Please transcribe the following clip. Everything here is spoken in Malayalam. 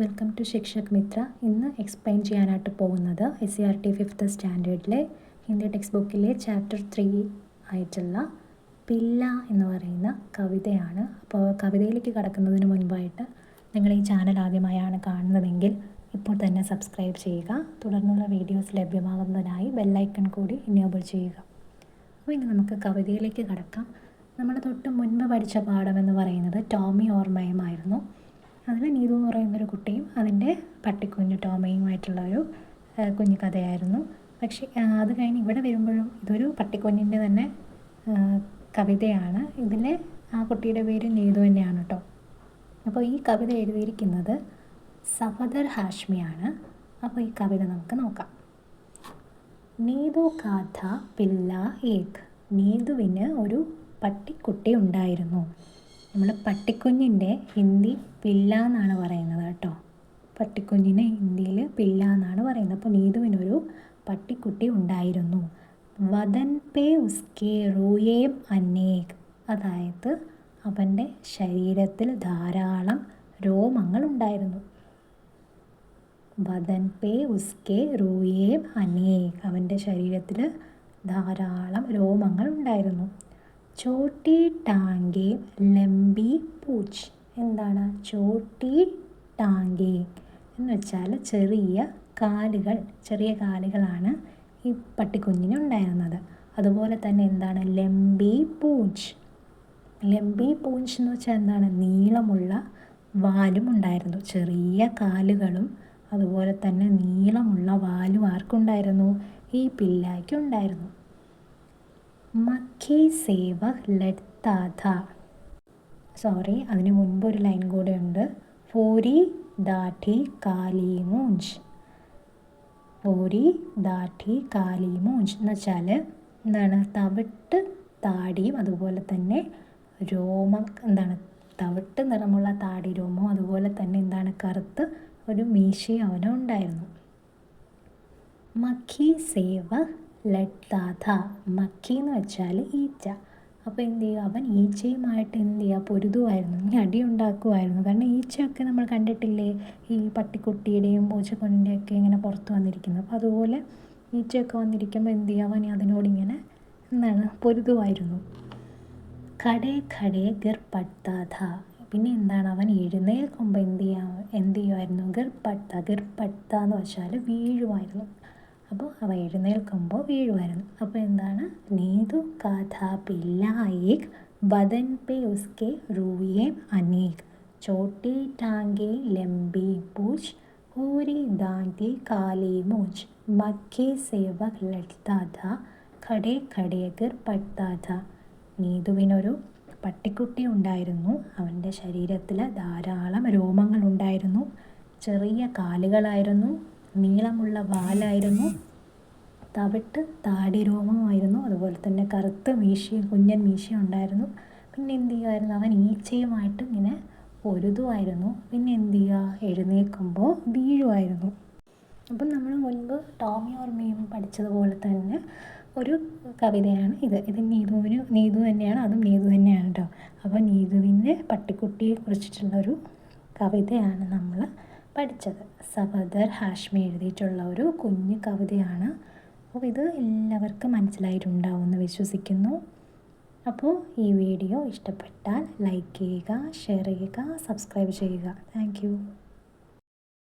Welcome to Shikshak Mitra. ഇന്ന് എക്സ്പ്ലെയിൻ ചെയ്യാനായിട്ട് പോകുന്നത് SCERT 5th സ്റ്റാൻഡേർഡിലെ ഹിന്ദി ടെക്സ്റ്റ് ബുക്കിലെ ചാപ്റ്റർ 3 ആയിട്ടുള്ള പില്ല എന്ന് പറയുന്ന കവിതയാണ്. അപ്പോൾ കവിതയിലേക്ക് കടക്കുന്നതിന് മുൻപായിട്ട് നിങ്ങൾ ഈ ചാനൽ ആദ്യമായാണ് കാണുന്നതെങ്കിൽ ഇപ്പോൾ തന്നെ സബ്സ്ക്രൈബ് ചെയ്യുക. തുടർന്നുള്ള വീഡിയോസ് ലഭ്യമാകുന്നതിനായി ബെല്ലൈക്കൺ കൂടി എനേബിൾ ചെയ്യുക. അപ്പോൾ ഇനി നമുക്ക് കവിതയിലേക്ക് കടക്കാം. നമ്മൾ തൊട്ട് മുൻപ് പഠിച്ച പാഠമെന്ന് പറയുന്നത് ടോമി ഓർമ്മയുമായിരുന്നു. അതിൽ നീതു എന്ന് പറയുന്നൊരു കുട്ടിയും അതിൻ്റെ പട്ടിക്കുഞ്ഞു ടോമയുമായിട്ടുള്ള ഒരു കുഞ്ഞു കഥയായിരുന്നു. പക്ഷേ അത് കഴിഞ്ഞ് ഇവിടെ വരുമ്പോഴും ഇതൊരു പട്ടിക്കുഞ്ഞിൻ്റെ തന്നെ കവിതയാണ്. ഇതിലെ ആ കുട്ടിയുടെ പേര് നീതു തന്നെയാണ് കേട്ടോ. അപ്പോൾ ഈ കവിത എഴുതിയിരിക്കുന്നത് സഫദർ ഹാഷ്മിയാണ്. അപ്പോൾ ഈ കവിത നമുക്ക് നോക്കാം. നീതു കാഥ പില്ല ഏക്. നീതുവിന് ഒരു പട്ടിക്കുട്ടി ഉണ്ടായിരുന്നു. നമ്മൾ പട്ടിക്കുഞ്ഞിൻ്റെ ഹിന്ദി പില്ല എന്നാണ് പറയുന്നത് കേട്ടോ. പട്ടിക്കുഞ്ഞിന് ഹിന്ദിയിൽ പില്ല എന്നാണ് പറയുന്നത്. അപ്പോൾ നീതുവിനൊരു പട്ടിക്കുട്ടി ഉണ്ടായിരുന്നു. വദൻ പേ ഉസ്കെ റൂയേം അനേക്. അതായത് അവൻ്റെ ശരീരത്തിൽ ധാരാളം രോമങ്ങൾ ഉണ്ടായിരുന്നു. വദൻ പേ ഉസ്കെ റൂയേം അനേക്. അവൻ്റെ ശരീരത്തിൽ ധാരാളം രോമങ്ങൾ ഉണ്ടായിരുന്നു. ചോട്ടി ടാങ്കെ ലംബി പൂച്ച്. എന്താണ് ചോട്ടി ടാങ്കെ എന്ന് വെച്ചാൽ ചെറിയ കാലുകളാണ് ഈ പട്ടിക്കുഞ്ഞിന് ഉണ്ടായിരുന്നത്. അതുപോലെ തന്നെ എന്താണ് ലംബി പൂഞ്ച്. ലംബി പൂഞ്ച് എന്ന് വെച്ചാൽ എന്താണ് നീളമുള്ള വാലും ഉണ്ടായിരുന്നു. ചെറിയ കാലുകളും അതുപോലെ തന്നെ നീളമുള്ള വാലും ആർക്കുണ്ടായിരുന്നു? ഈ പില്ലായ്ക്കുണ്ടായിരുന്നു. മക്കി സേവക് ലഡ്താ ഥാ. അതിന് മുൻപ് ഒരു ലൈൻ കൂടെ ഉണ്ട്. പൂരി ദാഠി കാലി മൂഞ്ച്. പൂരി ദാഠി കാലി മൂഞ്ച് എന്ന് വെച്ചാൽ എന്താണ് തവിട്ട് താടിയും അതുപോലെ തന്നെ രോമം തവിട്ട് നിറമുള്ള താടി രോമവും അതുപോലെ തന്നെ എന്താണ് കറുത്ത് ഒരു മീശയും അവനും ഉണ്ടായിരുന്നു. മക്കി സേവക് ലഡ്താ ഥാ. മക്കി എന്ന് വെച്ചാൽ ഈച്ച. അപ്പോൾ എന്ത് ചെയ്യുക, അവൻ ഈച്ചയുമായിട്ട് എന്ത് ചെയ്യുക പൊരുതുമായിരുന്നു, അടി ഉണ്ടാക്കുമായിരുന്നു. കാരണം ഈച്ചയൊക്കെ നമ്മൾ കണ്ടിട്ടില്ലേ ഈ പട്ടിക്കുട്ടിയുടെയും പൂച്ചക്കുഞ്ഞിൻ്റെയൊക്കെ ഇങ്ങനെ പുറത്ത് വന്നിരിക്കുന്നത്. അപ്പോൾ അതുപോലെ ഈച്ചയൊക്കെ വന്നിരിക്കുമ്പോൾ എന്ത് ചെയ്യുക, അവൻ അതിനോടിങ്ങനെ പൊരുതുമായിരുന്നു. ഖടേ ഖടേ ഗിർ പഡ്താ ഥാ. പിന്നെ എന്താണ് അവൻ എഴുന്നേൽക്കുമ്പോൾ എന്ത് ചെയ്യുമായിരുന്നു? ഗിർ പഡ്താ എന്ന് വെച്ചാൽ വീഴുമായിരുന്നു. അപ്പോൾ അവ എഴുന്നേൽക്കുമ്പോൾ വീഴുമായിരുന്നു. അപ്പോൾ എന്താണ് നീതു കാഥ പില്ല ഏക് ബദൻ പേ ഉസ്കെ റൂയേം അനേക് ചോട്ടി ടാങ്കെ ലംബി പൂച്ച് പൂരി ദാന്തി കാലി മൂച്ച് മക്കി സേവക് ലഡ്താ ഥാ ഖടേ ഖടേ ഗിർ പഡ്താ ഥാ. നീതുവിനൊരു പട്ടിക്കുട്ടി ഉണ്ടായിരുന്നു. അവൻ്റെ ശരീരത്തിൽ ധാരാളം രോമങ്ങൾ ഉണ്ടായിരുന്നു. ചെറിയ കാലുകളായിരുന്നു. നീളമുള്ള വാലായിരുന്നു. തവിട്ട് താടി രോമമായിരുന്നു. അതുപോലെ തന്നെ കറുത്ത കുഞ്ഞൻ മീശയും ഉണ്ടായിരുന്നു. പിന്നെ എന്ത് ചെയ്യുമായിരുന്നു, അവൻ ഈച്ചയുമായിട്ട് ഇങ്ങനെ പൊരുതുമായിരുന്നു. പിന്നെ എന്ത് ചെയ്യുക, എഴുന്നേൽക്കുമ്പോൾ വീഴുമായിരുന്നു. അപ്പം നമ്മൾ മുൻപ് ടോമി ഓർമ്മയും പഠിച്ചതുപോലെ തന്നെ ഒരു കവിതയാണ് ഇത്. നീതു തന്നെയാണ്, അതും നീതു തന്നെയാണ് കേട്ടോ. അപ്പോൾ നീതുവിൻ്റെ പട്ടിക്കുട്ടിയെ കുറിച്ചിട്ടുള്ളൊരു കവിതയാണ് നമ്മൾ പഠിച്ചത്. സഫദർ ഹാഷ്മി എഴുതിയിട്ടുള്ള ഒരു കുഞ്ഞു കവിതയാണ്. അപ്പോൾ ഇത് എല്ലാവർക്കും മനസ്സിലായിട്ടുണ്ടാവുമെന്ന് വിശ്വസിക്കുന്നു. അപ്പോൾ ഈ വീഡിയോ ഇഷ്ടപ്പെട്ടാൽ ലൈക്ക് ചെയ്യുക, ഷെയർ ചെയ്യുക, സബ്സ്ക്രൈബ് ചെയ്യുക. താങ്ക്